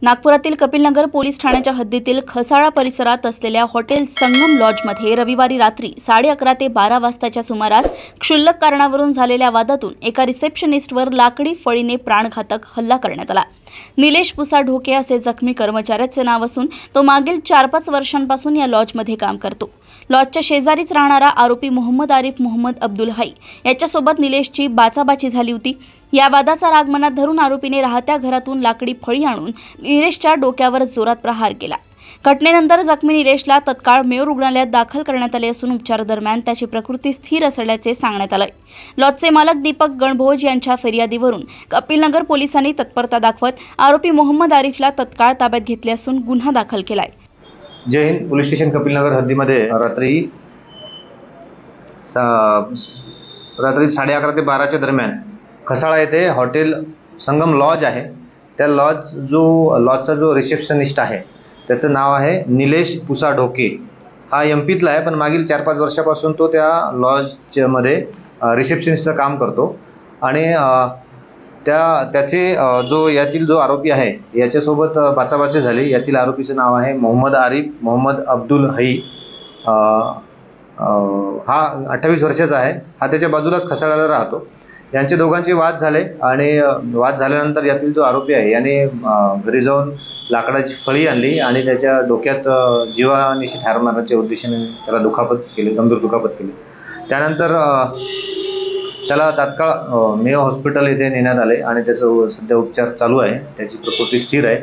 नागपुरातील कपिलनगर पोलीस ठाण्याच्या हद्दीतील खसाळा परिसरात असलेल्या हॉटेल संगम लॉजमध्ये रविवारी रात्री 11:30 ते 12 वाजताच्या सुमारास क्षुल्लक कारणावरून झालेल्या वादातून एका रिसेप्शनिस्टवर लाकडी फळीने प्राणघातक हल्ला करण्यात आला। निलेश पुसा ढोके असे जखमी कर्मचाऱ्याचे नाव असून तो मागील 4-5 वर्षांपासून या लॉजमध्ये काम करतो। लॉजच्या शेजारीच राहणारा आरोपी मोहम्मद आरिफ मोहम्मद अब्दुल हई याच्यासोबत निलेशची बाचाबाची झाली होती। या वादाचा राग मनात धरून आरोपीने राहत्या घरातून लाकडी फळी आणून निलेशच्या डोक्यावर जोरात प्रहार केला। घटनेनंतर जखमी निलेशला तत्काळ मेयो रुग्णालयात दाखल करण्यात आले असून उपचारादरम्यान त्याची प्रकृती स्थिर असल्याचे सांगण्यात आले। लॉजचे मालक दीपक गणभोज यांच्या फिर्यादीवरून कपिलनगर पोलिसांनी तत्परता दाखवत आरोपी मोहम्मद आरिफला तत्काळ ताब्यात घेतले असून गुन्हा दाखल केलाय। जय हिंद। पोलीस स्टेशन कपिलनगर हद्दीमध्ये रात्री 11:30 ते 12च्या दरम्यान खसाळा येथे हॉटेल संगम लॉज आहे। त्या लॉजचा जो रिसेप्शनिस्ट आहे त्याचं नाव आहे निलेश पुसा ढोके। हा एमपीतला आहे, पण मागील 4-5 वर्षापासून तो त्या लॉजमध्ये रिसेप्शनिस्टचं काम करतो आणि त्याचे यातील जो आरोपी आहे याच्यासोबत बाचाबाची झाली। यातील आरोपीचं नाव आहे मोहम्मद आरिफ मोहम्मद अब्दुल हई। हा 28 वर्षाचा आहे। हा त्याच्या बाजूलाच खसाळ्याला राहतो। यांचे दोघांचे वाद झाले आणि वाद झाल्यानंतर यातील जो आरोपी आहे याने घरी जाऊन लाकडाची फळी आणली आणि त्याच्या डोक्यात जीवानिशी ठार मारण्याच्या उद्देशाने त्याला गंभीर दुखापत केली। त्यानंतर त्याला तात्काळ मेयो हॉस्पिटल येथे नेण्यात आले आणि त्याचं सध्या उपचार चालू आहे। त्याची प्रकृती स्थिर आहे।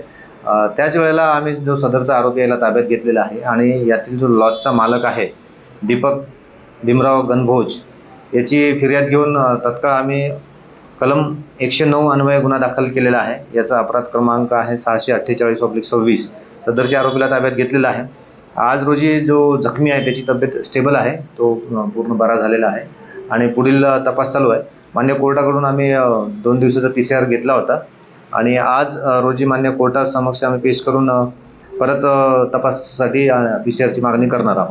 त्याच वेळेला आम्ही जो सदरचा आरोपी याला ताब्यात घेतलेला आहे आणि यातील जो लॉजचा मालक आहे दीपक भीमराव गणभोज याची फिर्याद घेऊन तत्काळ आम्ही कलम 109 अन्वये गुन्हा दाखल केलेला आहे। याचा अपराध क्रमांक आहे 648/26। सदरच्या आरोपीला ताब्यात घेतलेला आहे। आज रोजी जो जखमी आहे त्याची तब्येत स्टेबल आहे, तो पूर्ण बरा झालेला आहे आणि पुढील तपास चालू आहे। मान्य कोर्टाकडून आम्ही 2 दिवसाचा PCR घेतला होता आणि आज रोजी मान्य कोर्टासमक्ष आम्ही पेश करून परत तपासासाठी PCRची मागणी करणार आहोत।